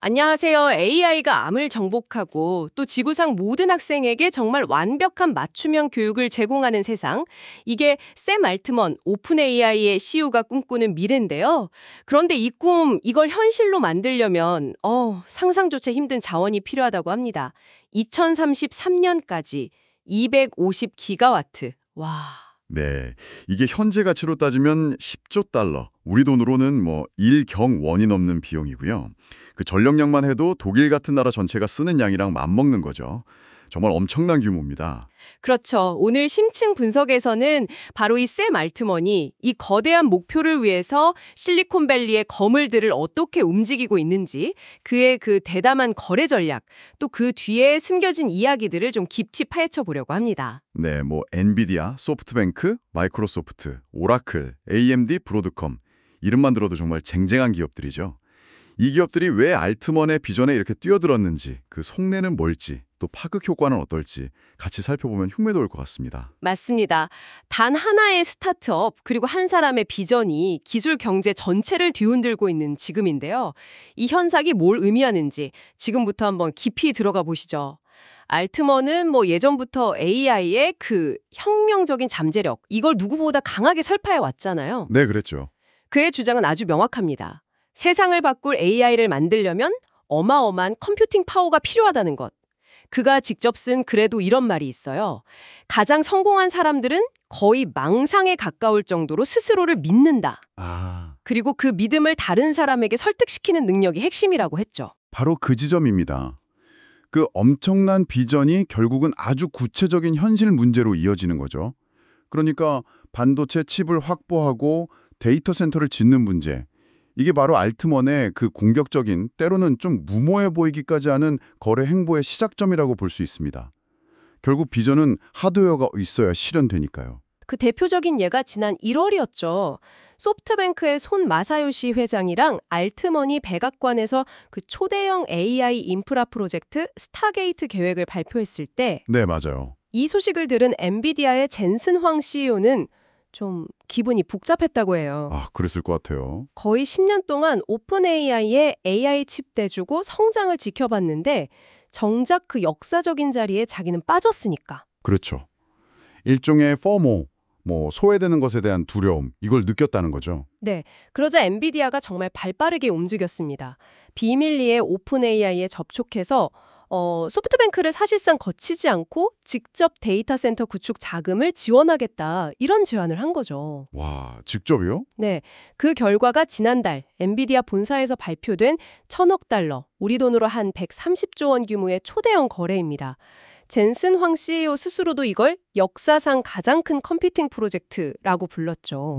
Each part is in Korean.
안녕하세요. AI가 암을 정복하고 또 지구상 모든 학생에게 정말 완벽한 맞춤형 교육을 제공하는 세상. 이게 샘 알트먼 오픈 AI의 CEO가 꿈꾸는 미래인데요. 그런데 이 꿈, 이걸 현실로 만들려면 상상조차 힘든 자원이 필요하다고 합니다. 2033년까지 250기가와트. 와. 네, 이게 현재 가치로 따지면 10조 달러, 우리 돈으로는 1경원이 넘는 비용이고요. 그 전력량만 해도 독일 같은 나라 전체가 쓰는 양이랑 맞먹는 거죠. 정말 엄청난 규모입니다. 그렇죠. 오늘 심층 분석에서는 바로 이 샘 알트먼이 이 거대한 목표를 위해서 실리콘밸리의 거물들을 어떻게 움직이고 있는지, 그의 그 대담한 거래 전략, 또 그 뒤에 숨겨진 이야기들을 좀 깊이 파헤쳐 보려고 합니다. 네, 엔비디아, 소프트뱅크, 마이크로소프트, 오라클, AMD, 브로드컴 이름만 들어도 정말 쟁쟁한 기업들이죠. 이 기업들이 왜 알트먼의 비전에 이렇게 뛰어들었는지, 그 속내는 뭘지, 또 파급 효과는 어떨지 같이 살펴보면 흉내도올 것 같습니다. 맞습니다. 단 하나의 스타트업 그리고 한 사람의 비전이 기술 경제 전체를 뒤흔들고 있는 지금인데요. 이 현상이 뭘 의미하는지 지금부터 한번 깊이 들어가 보시죠. 알트먼은 예전부터 AI의 그 혁명적인 잠재력, 이걸 누구보다 강하게 설파해 왔잖아요. 네, 그랬죠. 그의 주장은 아주 명확합니다. 세상을 바꿀 AI를 만들려면 어마어마한 컴퓨팅 파워가 필요하다는 것. 그가 직접 쓴 글에도 이런 말이 있어요. 가장 성공한 사람들은 거의 망상에 가까울 정도로 스스로를 믿는다. 그리고 그 믿음을 다른 사람에게 설득시키는 능력이 핵심이라고 했죠. 바로 그 지점입니다. 그 엄청난 비전이 결국은 아주 구체적인 현실 문제로 이어지는 거죠. 그러니까 반도체 칩을 확보하고 데이터 센터를 짓는 문제. 이게 바로 알트먼의 그 공격적인, 때로는 좀 무모해 보이기까지 하는 거래 행보의 시작점이라고 볼 수 있습니다. 결국 비전은 하드웨어가 있어야 실현되니까요. 그 대표적인 예가 지난 1월이었죠. 소프트뱅크의 손 마사요시 회장이랑 알트먼이 백악관에서 그 초대형 AI 인프라 프로젝트 스타게이트 계획을 발표했을 때 네, 맞아요. 이 소식을 들은 엔비디아의 젠슨 황 CEO는 좀 기분이 복잡했다고 해요. 그랬을 것 같아요. 거의 10년 동안 오픈 AI에 AI 칩 대주고 성장을 지켜봤는데 정작 그 역사적인 자리에 자기는 빠졌으니까. 그렇죠. 일종의 FOMO, 소외되는 것에 대한 두려움, 이걸 느꼈다는 거죠. 네, 그러자 엔비디아가 정말 발빠르게 움직였습니다. 비밀리에 오픈 AI에 접촉해서 소프트뱅크를 사실상 거치지 않고 직접 데이터 센터 구축 자금을 지원하겠다, 이런 제안을 한 거죠. 와, 직접이요? 네, 그 결과가 지난달 엔비디아 본사에서 발표된 1,000억 달러, 우리 돈으로 한 130조 원 규모의 초대형 거래입니다. 젠슨 황 CEO 스스로도 이걸 역사상 가장 큰 컴퓨팅 프로젝트라고 불렀죠.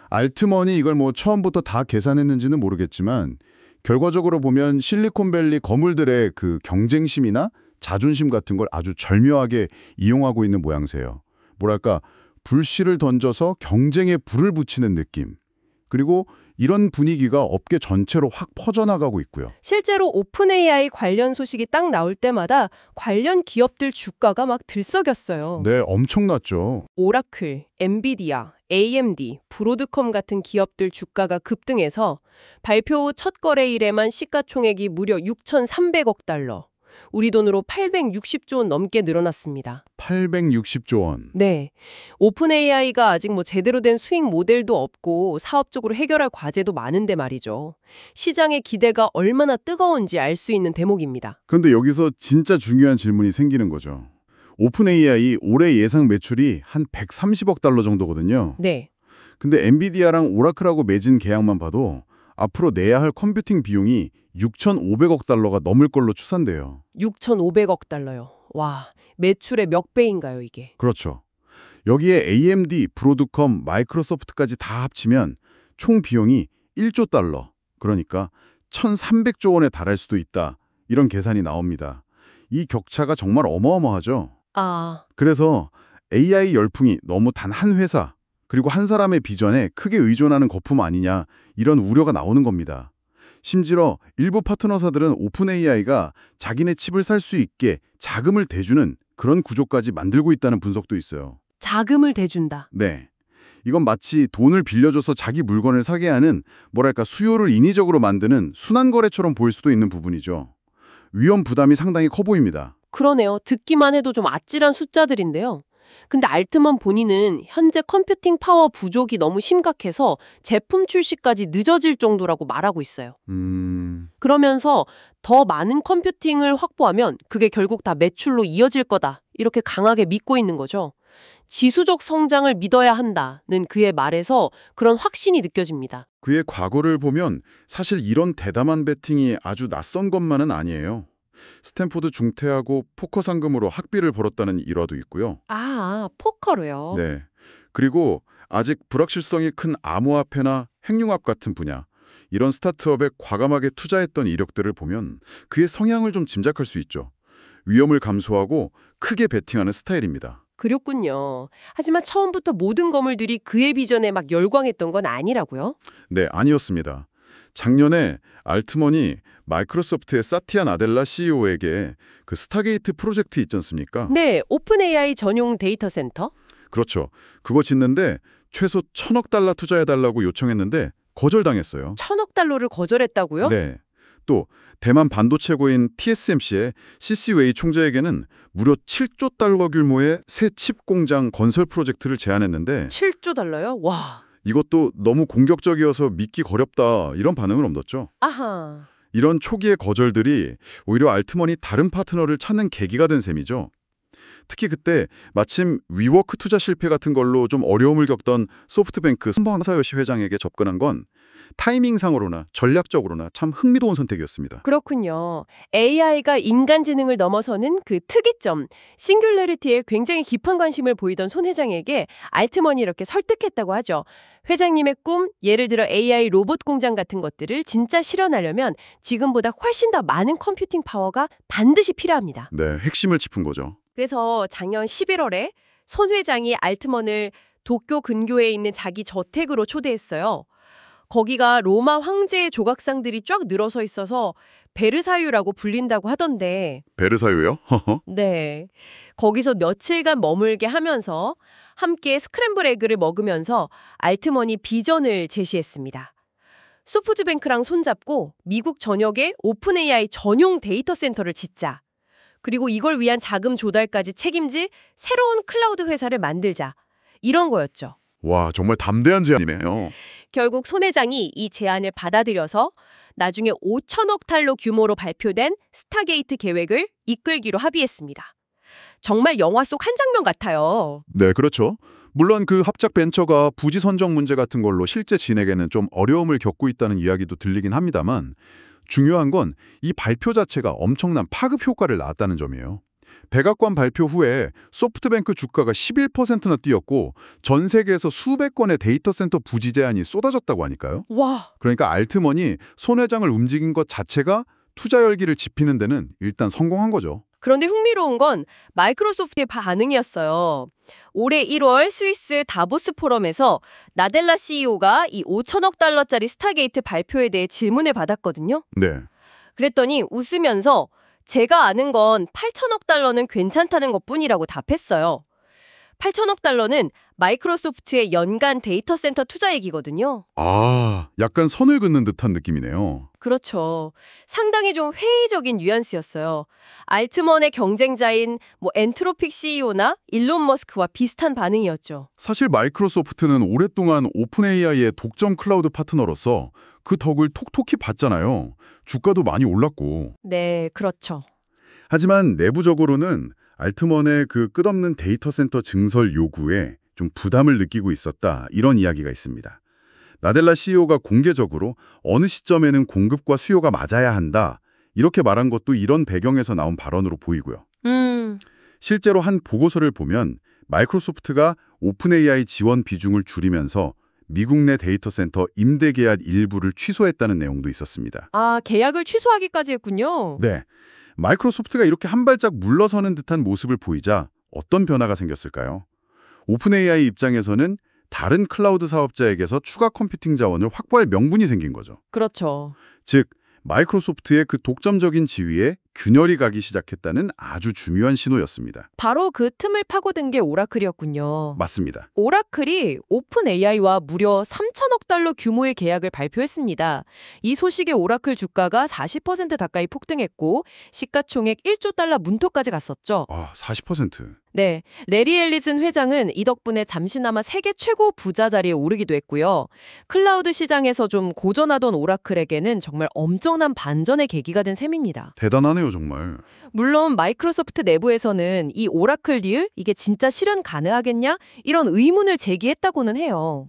알트먼이 이걸 처음부터 다 계산했는지는 모르겠지만 결과적으로 보면 실리콘밸리 거물들의 그 경쟁심이나 자존심 같은 걸 아주 절묘하게 이용하고 있는 모양새예요. 뭐랄까, 불씨를 던져서 경쟁에 불을 붙이는 느낌. 그리고 이런 분위기가 업계 전체로 확 퍼져나가고 있고요. 실제로 오픈 AI 관련 소식이 딱 나올 때마다 관련 기업들 주가가 막 들썩였어요. 네, 엄청났죠. 오라클, 엔비디아, AMD, 브로드컴 같은 기업들 주가가 급등해서 발표 후 첫 거래일에만 시가총액이 무려 6,300억 달러, 우리 돈으로 860조 원 넘게 늘어났습니다. 860조 원. 네, 오픈 AI가 아직 제대로 된 수익 모델도 없고 사업적으로 해결할 과제도 많은데 말이죠. 시장의 기대가 얼마나 뜨거운지 알 수 있는 대목입니다. 그런데 여기서 진짜 중요한 질문이 생기는 거죠. 오픈 AI 올해 예상 매출이 한 130억 달러 정도거든요. 네. 근데 엔비디아랑 오라클하고 맺은 계약만 봐도 앞으로 내야 할 컴퓨팅 비용이 6,500억 달러가 넘을 걸로 추산돼요. 6,500억 달러요. 와, 매출의 몇 배인가요, 이게? 그렇죠. 여기에 AMD, 브로드컴, 마이크로소프트까지 다 합치면 총 비용이 1조 달러, 그러니까 1,300조 원에 달할 수도 있다. 이런 계산이 나옵니다. 이 격차가 정말 어마어마하죠. 그래서 AI 열풍이 너무 단 한 회사, 그리고 한 사람의 비전에 크게 의존하는 거품 아니냐, 이런 우려가 나오는 겁니다. 심지어 일부 파트너사들은 오픈 AI가 자기네 칩을 살 수 있게 자금을 대주는 그런 구조까지 만들고 있다는 분석도 있어요. 자금을 대준다. 네. 이건 마치 돈을 빌려줘서 자기 물건을 사게 하는 뭐랄까 수요를 인위적으로 만드는 순환 거래처럼 보일 수도 있는 부분이죠. 위험 부담이 상당히 커 보입니다. 그러네요. 듣기만 해도 좀 아찔한 숫자들인데요. 근데 알트만 본인은 현재 컴퓨팅 파워 부족이 너무 심각해서 제품 출시까지 늦어질 정도라고 말하고 있어요. 그러면서 더 많은 컴퓨팅을 확보하면 그게 결국 다 매출로 이어질 거다. 이렇게 강하게 믿고 있는 거죠. 지수적 성장을 믿어야 한다는 그의 말에서 그런 확신이 느껴집니다. 그의 과거를 보면 사실 이런 대담한 베팅이 아주 낯선 것만은 아니에요. 스탠포드 중퇴하고 포커 상금으로 학비를 벌었다는 일화도 있고요. 아, 포커로요? 네. 그리고 아직 불확실성이 큰 암호화폐나 핵융합 같은 분야, 이런 스타트업에 과감하게 투자했던 이력들을 보면 그의 성향을 좀 짐작할 수 있죠. 위험을 감수하고 크게 베팅하는 스타일입니다. 그렇군요. 하지만 처음부터 모든 거물들이 그의 비전에 막 열광했던 건 아니라고요? 네, 아니었습니다. 작년에 알트먼이 마이크로소프트의 사티아 나델라 CEO에게 그 스타게이트 프로젝트 있지 않습니까? 네, 오픈 AI 전용 데이터 센터? 그렇죠. 그거 짓는데 최소 1,000억 달러 투자해달라고 요청했는데 거절당했어요. 1,000억 달러를 거절했다고요? 네. 또 대만 반도체고인 TSMC의 CC 웨이 총재에게는 무려 7조 달러 규모의 새 칩 공장 건설 프로젝트를 제안했는데 7조 달러요? 와. 이것도 너무 공격적이어서 믿기 어렵다 이런 반응을 얻었죠. 아하. 이런 초기의 거절들이 오히려 알트먼이 다른 파트너를 찾는 계기가 된 셈이죠. 특히 그때 마침 위워크 투자 실패 같은 걸로 좀 어려움을 겪던 소프트뱅크 손방사요시 회장에게 접근한 건 타이밍상으로나 전략적으로나 참 흥미로운 선택이었습니다. 그렇군요. AI가 인간지능을 넘어서는 그 특이점, 싱귤레리티에 굉장히 깊은 관심을 보이던 손 회장에게 알트먼이 이렇게 설득했다고 하죠. 회장님의 꿈, 예를 들어 AI 로봇 공장 같은 것들을 진짜 실현하려면 지금보다 훨씬 더 많은 컴퓨팅 파워가 반드시 필요합니다. 네, 핵심을 짚은 거죠. 그래서 작년 11월에 손 회장이 알트먼을 도쿄 근교에 있는 자기 저택으로 초대했어요. 거기가 로마 황제의 조각상들이 쫙 늘어서 있어서 베르사유라고 불린다고 하던데 베르사유요? 네, 거기서 며칠간 머물게 하면서 함께 스크램블 에그를 먹으면서 알트먼이 비전을 제시했습니다. 소프트뱅크랑 손잡고 미국 전역에 오픈 AI 전용 데이터 센터를 짓자. 그리고 이걸 위한 자금 조달까지 책임질 새로운 클라우드 회사를 만들자. 이런 거였죠. 와, 정말 담대한 제안이네요. 결국 손 회장이 이 제안을 받아들여서 나중에 5천억 달러 규모로 발표된 스타게이트 계획을 이끌기로 합의했습니다. 정말 영화 속 한 장면 같아요. 네, 그렇죠. 물론 그 합작 벤처가 부지 선정 문제 같은 걸로 실제 진행에는 좀 어려움을 겪고 있다는 이야기도 들리긴 합니다만 중요한 건 이 발표 자체가 엄청난 파급 효과를 낳았다는 점이에요. 백악관 발표 후에 소프트뱅크 주가가 11%나 뛰었고 전 세계에서 수백 건의 데이터 센터 부지 제안이 쏟아졌다고 하니까요. 와, 그러니까 알트먼이 손 회장을 움직인 것 자체가 투자 열기를 지피는 데는 일단 성공한 거죠. 그런데 흥미로운 건 마이크로소프트의 반응이었어요. 올해 1월 스위스 다보스 포럼에서 나델라 CEO가 이 5천억 달러짜리 스타게이트 발표에 대해 질문을 받았거든요. 네. 그랬더니 웃으면서 제가 아는 건 8천억 달러는 괜찮다는 것뿐이라고 답했어요. 8천억 달러는 마이크로소프트의 연간 데이터 센터 투자액이거든요. 아, 약간 선을 긋는 듯한 느낌이네요. 그렇죠. 상당히 좀 회의적인 뉘앙스였어요. 알트먼의 경쟁자인 엔트로픽 CEO나 일론 머스크와 비슷한 반응이었죠. 사실 마이크로소프트는 오랫동안 오픈 AI의 독점 클라우드 파트너로서 그 덕을 톡톡히 봤잖아요. 주가도 많이 올랐고. 네, 그렇죠. 하지만 내부적으로는 알트먼의 그 끝없는 데이터 센터 증설 요구에 좀 부담을 느끼고 있었다, 이런 이야기가 있습니다. 나델라 CEO가 공개적으로 어느 시점에는 공급과 수요가 맞아야 한다, 이렇게 말한 것도 이런 배경에서 나온 발언으로 보이고요. 실제로 한 보고서를 보면 마이크로소프트가 오픈 AI 지원 비중을 줄이면서 미국 내 데이터 센터 임대 계약 일부를 취소했다는 내용도 있었습니다. 아, 계약을 취소하기까지 했군요. 네, 마이크로소프트가 이렇게 한 발짝 물러서는 듯한 모습을 보이자 어떤 변화가 생겼을까요? 오픈 AI 입장에서는 다른 클라우드 사업자에게서 추가 컴퓨팅 자원을 확보할 명분이 생긴 거죠. 그렇죠. 즉, 마이크로소프트의 그 독점적인 지위에 균열이 가기 시작했다는 아주 중요한 신호였습니다. 바로 그 틈을 파고든 게 오라클이었군요. 맞습니다. 오라클이 오픈 AI와 무려 3천억 달러 규모의 계약을 발표했습니다. 이 소식에 오라클 주가가 40% 가까이 폭등했고 시가총액 1조 달러 문턱까지 갔었죠. 40%. 네, 레리 앨리슨 회장은 이 덕분에 잠시나마 세계 최고 부자 자리에 오르기도 했고요. 클라우드 시장에서 좀 고전하던 오라클에게는 정말 엄청난 반전의 계기가 된 셈입니다. 대단하네요, 정말. 물론 마이크로소프트 내부에서는 이 오라클 딜 이게 진짜 실현 가능하겠냐? 이런 의문을 제기했다고는 해요.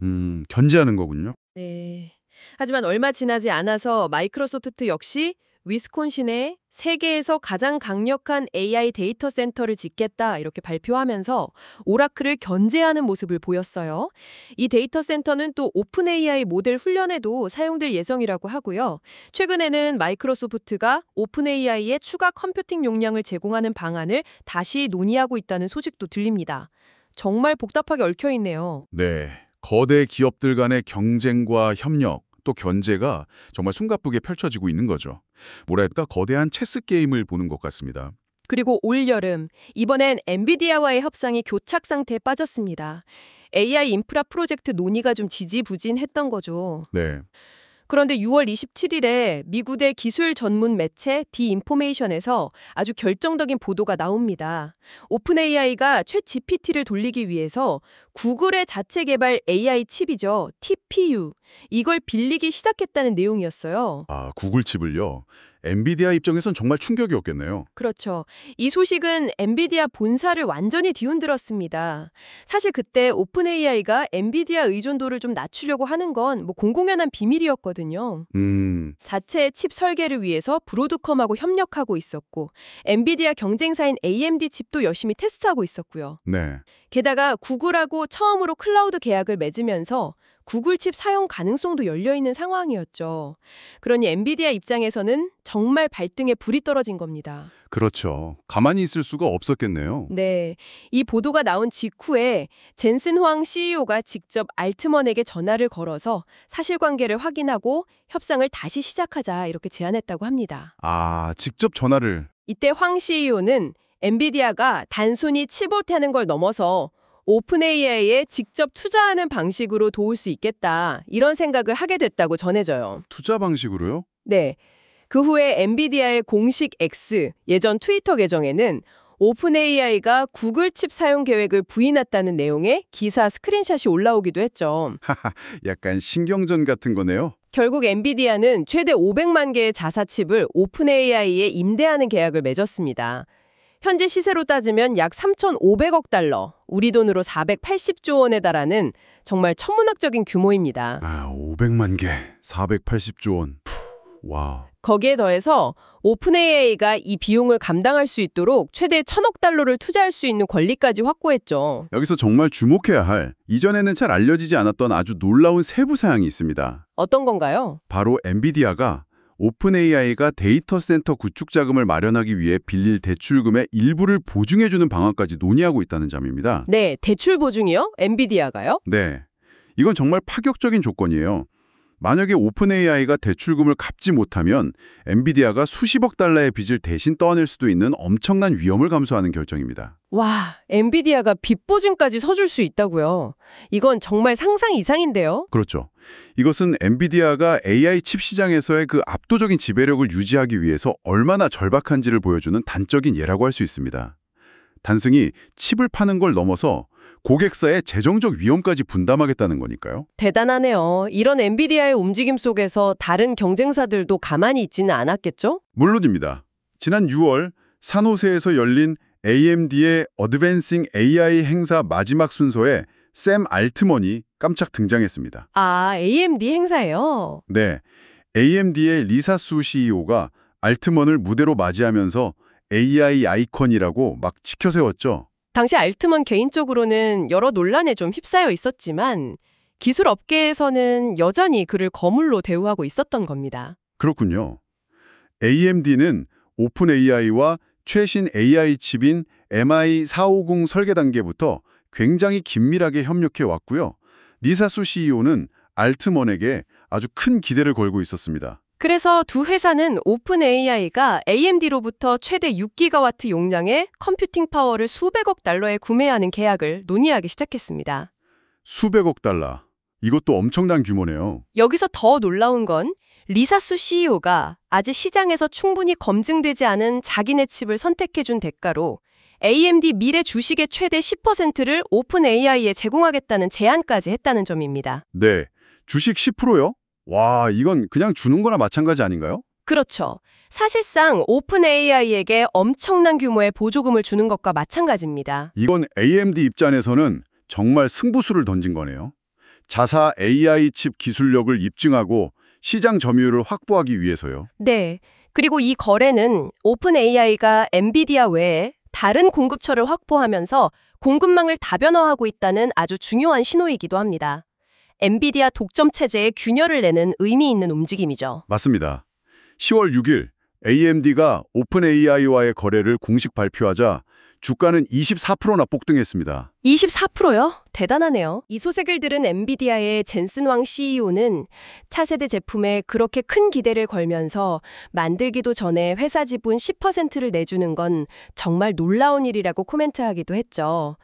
견제하는 거군요. 네. 하지만 얼마 지나지 않아서 마이크로소프트 역시 위스콘신에 세계에서 가장 강력한 AI 데이터 센터를 짓겠다 이렇게 발표하면서 오라클을 견제하는 모습을 보였어요. 이 데이터 센터는 또 오픈 AI 모델 훈련에도 사용될 예정이라고 하고요. 최근에는 마이크로소프트가 오픈 AI에 추가 컴퓨팅 용량을 제공하는 방안을 다시 논의하고 있다는 소식도 들립니다. 정말 복잡하게 얽혀 있네요. 네. 거대 기업들 간의 경쟁과 협력, 또 견제가 정말 숨가쁘게 펼쳐지고 있는 거죠. 뭐랄까 거대한 체스 게임을 보는 것 같습니다. 그리고 올여름, 이번엔 엔비디아와의 협상이 교착 상태에 빠졌습니다. AI 인프라 프로젝트 논의가 좀 지지부진했던 거죠. 네. 그런데 6월 27일에 미국의 기술 전문 매체 디인포메이션에서 아주 결정적인 보도가 나옵니다. 오픈 AI가 챗 GPT를 돌리기 위해서 구글의 자체 개발 AI 칩이죠. TPU. 이걸 빌리기 시작했다는 내용이었어요. 구글 칩을요. 엔비디아 입장에선 정말 충격이었겠네요. 그렇죠. 이 소식은 엔비디아 본사를 완전히 뒤흔들었습니다. 사실 그때 오픈 AI가 엔비디아 의존도를 좀 낮추려고 하는 건 공공연한 비밀이었거든요. 자체 칩 설계를 위해서 브로드컴하고 협력하고 있었고 엔비디아 경쟁사인 AMD 칩도 열심히 테스트하고 있었고요. 네. 게다가 구글하고 처음으로 클라우드 계약을 맺으면서 구글 칩 사용 가능성도 열려있는 상황이었죠. 그러니 엔비디아 입장에서는 정말 발등에 불이 떨어진 겁니다. 그렇죠. 가만히 있을 수가 없었겠네요. 네, 이 보도가 나온 직후에 젠슨 황 CEO가 직접 알트먼에게 전화를 걸어서 사실관계를 확인하고 협상을 다시 시작하자 이렇게 제안했다고 합니다. 직접 전화를. 이때 황 CEO는 엔비디아가 단순히 칩업하는 걸 넘어서 오픈 AI에 직접 투자하는 방식으로 도울 수 있겠다 이런 생각을 하게 됐다고 전해져요. 투자 방식으로요? 네. 그 후에 엔비디아의 공식 X, 예전 트위터 계정에는 오픈 AI가 구글 칩 사용 계획을 부인했다는 내용의 기사 스크린샷이 올라오기도 했죠. 약간 신경전 같은 거네요. 결국 엔비디아는 최대 500만 개의 자사 칩을 오픈 AI에 임대하는 계약을 맺었습니다. 현재 시세로 따지면 약 3,500억 달러, 우리 돈으로 480조 원에 달하는 정말 천문학적인 규모입니다. 500만 개, 480조 원. 와. 거기에 더해서 오픈 AI가 이 비용을 감당할 수 있도록 최대 1,000억 달러를 투자할 수 있는 권리까지 확보했죠. 여기서 정말 주목해야 할 이전에는 잘 알려지지 않았던 아주 놀라운 세부 사항이 있습니다. 어떤 건가요? 바로 엔비디아가 오픈 AI가 데이터 센터 구축 자금을 마련하기 위해 빌릴 대출금의 일부를 보증해주는 방안까지 논의하고 있다는 점입니다. 네, 대출 보증이요? 엔비디아가요? 네, 이건 정말 파격적인 조건이에요. 만약에 오픈 AI가 대출금을 갚지 못하면 엔비디아가 수십억 달러의 빚을 대신 떠안을 수도 있는 엄청난 위험을 감수하는 결정입니다. 와, 엔비디아가 빚 보증까지 서줄 수 있다고요? 이건 정말 상상 이상인데요? 그렇죠. 이것은 엔비디아가 AI 칩 시장에서의 그 압도적인 지배력을 유지하기 위해서 얼마나 절박한지를 보여주는 단적인 예라고 할 수 있습니다. 단순히 칩을 파는 걸 넘어서 고객사의 재정적 위험까지 분담하겠다는 거니까요. 대단하네요. 이런 엔비디아의 움직임 속에서 다른 경쟁사들도 가만히 있지는 않았겠죠? 물론입니다. 지난 6월 산호세에서 열린 AMD의 어드밴싱 AI 행사 마지막 순서에 샘 알트먼이 깜짝 등장했습니다. AMD 행사예요? 네, AMD의 리사 수 CEO가 알트먼을 무대로 맞이하면서 AI 아이콘이라고 막 치켜세웠죠. 당시 알트먼 개인적으로는 여러 논란에 좀 휩싸여 있었지만 기술 업계에서는 여전히 그를 거물로 대우하고 있었던 겁니다. 그렇군요. AMD는 오픈 AI와 최신 AI 칩인 MI450 설계 단계부터 굉장히 긴밀하게 협력해 왔고요. 리사 수 CEO는 알트먼에게 아주 큰 기대를 걸고 있었습니다. 그래서 두 회사는 오픈 AI가 AMD로부터 최대 6기가와트 용량의 컴퓨팅 파워를 수백억 달러에 구매하는 계약을 논의하기 시작했습니다. 수백억 달러. 이것도 엄청난 규모네요. 여기서 더 놀라운 건 리사수 CEO가 아직 시장에서 충분히 검증되지 않은 자기네 칩을 선택해준 대가로 AMD 미래 주식의 최대 10%를 오픈 AI에 제공하겠다는 제안까지 했다는 점입니다. 네, 주식 10%요? 와, 이건 그냥 주는 거나 마찬가지 아닌가요? 그렇죠. 사실상 오픈 AI에게 엄청난 규모의 보조금을 주는 것과 마찬가지입니다. 이건 AMD 입장에서는 정말 승부수를 던진 거네요. 자사 AI 칩 기술력을 입증하고 시장 점유율을 확보하기 위해서요. 네. 그리고 이 거래는 오픈 AI가 엔비디아 외에 다른 공급처를 확보하면서 공급망을 다변화하고 있다는 아주 중요한 신호이기도 합니다. 엔비디아 독점 체제에 균열을 내는 의미 있는 움직임이죠. 맞습니다. 10월 6일 AMD가 오픈 AI와의 거래를 공식 발표하자 주가는 24%나 폭등했습니다. 24%요? 대단하네요. 이 소식을 들은 엔비디아의 젠슨 왕 CEO는 차세대 제품에 그렇게 큰 기대를 걸면서 만들기도 전에 회사 지분 10%를 내주는 건 정말 놀라운 일이라고 코멘트하기도 했죠.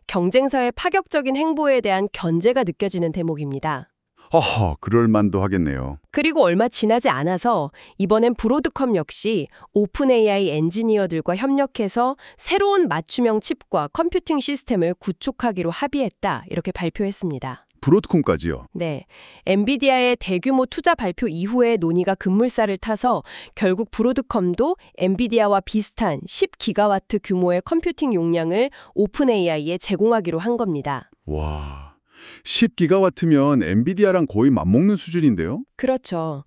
경쟁사의 파격적인 행보에 대한 견제가 느껴지는 대목입니다. 허허, 그럴 만도 하겠네요. 그리고 얼마 지나지 않아서 이번엔 브로드컴 역시 오픈 AI 엔지니어들과 협력해서 새로운 맞춤형 칩과 컴퓨팅 시스템을 구축하기로 합의했다, 이렇게 발표했습니다. 브로드콤까지요. 네, 엔비디아의 대규모 투자 발표 이후에 논의가 급물살을 타서 결국 브로드컴도 엔비디아와 비슷한 10기가와트 규모의 컴퓨팅 용량을 오픈 AI에 제공하기로 한 겁니다. 와, 10기가와트면 엔비디아랑 거의 맞먹는 수준인데요? 그렇죠.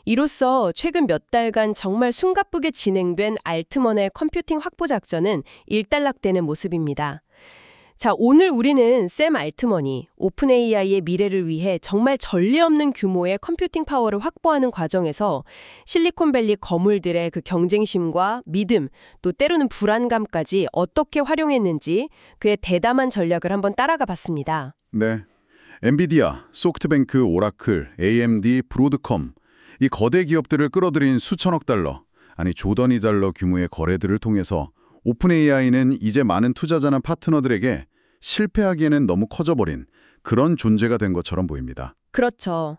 이로써 최근 몇 달간 정말 숨가쁘게 진행된 알트먼의 컴퓨팅 확보 작전은 일단락되는 모습입니다. 자, 오늘 우리는 샘 알트먼이 오픈 AI의 미래를 위해 정말 전례 없는 규모의 컴퓨팅 파워를 확보하는 과정에서 실리콘밸리 거물들의 그 경쟁심과 믿음, 또 때로는 불안감까지 어떻게 활용했는지 그의 대담한 전략을 한번 따라가 봤습니다. 네. 엔비디아, 소프트뱅크, 오라클, AMD, 브로드컴 이 거대 기업들을 끌어들인 수천억 달러, 아니 조던위 달러 규모의 거래들을 통해서 오픈 AI는 이제 많은 투자자나 파트너들에게 실패하기에는 너무 커져버린 그런 존재가 된 것처럼 보입니다. 그렇죠.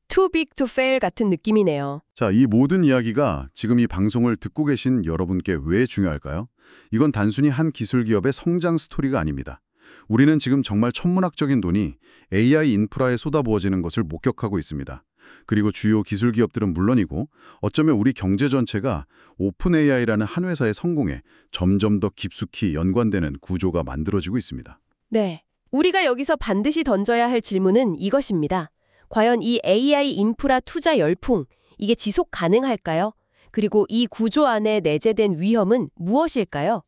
Too big to fail 같은 느낌이네요. 자, 이 모든 이야기가 지금 이 방송을 듣고 계신 여러분께 왜 중요할까요? 이건 단순히 한 기술 기업의 성장 스토리가 아닙니다. 우리는 지금 정말 천문학적인 돈이 AI 인프라에 쏟아부어지는 것을 목격하고 있습니다. 그리고 주요 기술 기업들은 물론이고 어쩌면 우리 경제 전체가 오픈 AI라는 한 회사의 성공에 점점 더 깊숙이 연관되는 구조가 만들어지고 있습니다. 네. 우리가 여기서 반드시 던져야 할 질문은 이것입니다. 과연 이 AI 인프라 투자 열풍, 이게 지속 가능할까요? 그리고 이 구조 안에 내재된 위험은 무엇일까요?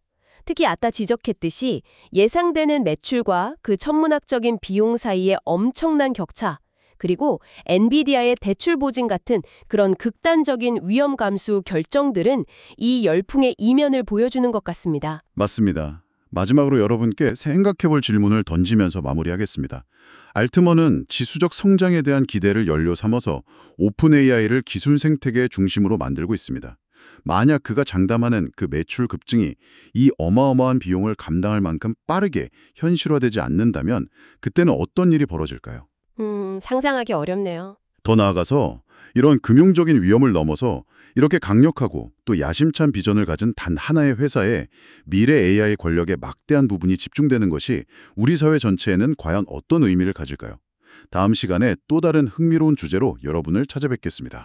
특히 아까 지적했듯이 예상되는 매출과 그 천문학적인 비용 사이의 엄청난 격차, 그리고 엔비디아의 대출 보증 같은 그런 극단적인 위험 감수 결정들은 이 열풍의 이면을 보여주는 것 같습니다. 맞습니다. 마지막으로 여러분께 생각해볼 질문을 던지면서 마무리하겠습니다. 알트먼은 지수적 성장에 대한 기대를 연료 삼아서 오픈 AI를 기술 생태계의 중심으로 만들고 있습니다. 만약 그가 장담하는 그 매출 급증이 이 어마어마한 비용을 감당할 만큼 빠르게 현실화되지 않는다면 그때는 어떤 일이 벌어질까요? 상상하기 어렵네요. 더 나아가서 이런 금융적인 위험을 넘어서 이렇게 강력하고 또 야심찬 비전을 가진 단 하나의 회사에 미래 AI 권력의 막대한 부분이 집중되는 것이 우리 사회 전체에는 과연 어떤 의미를 가질까요? 다음 시간에 또 다른 흥미로운 주제로 여러분을 찾아뵙겠습니다.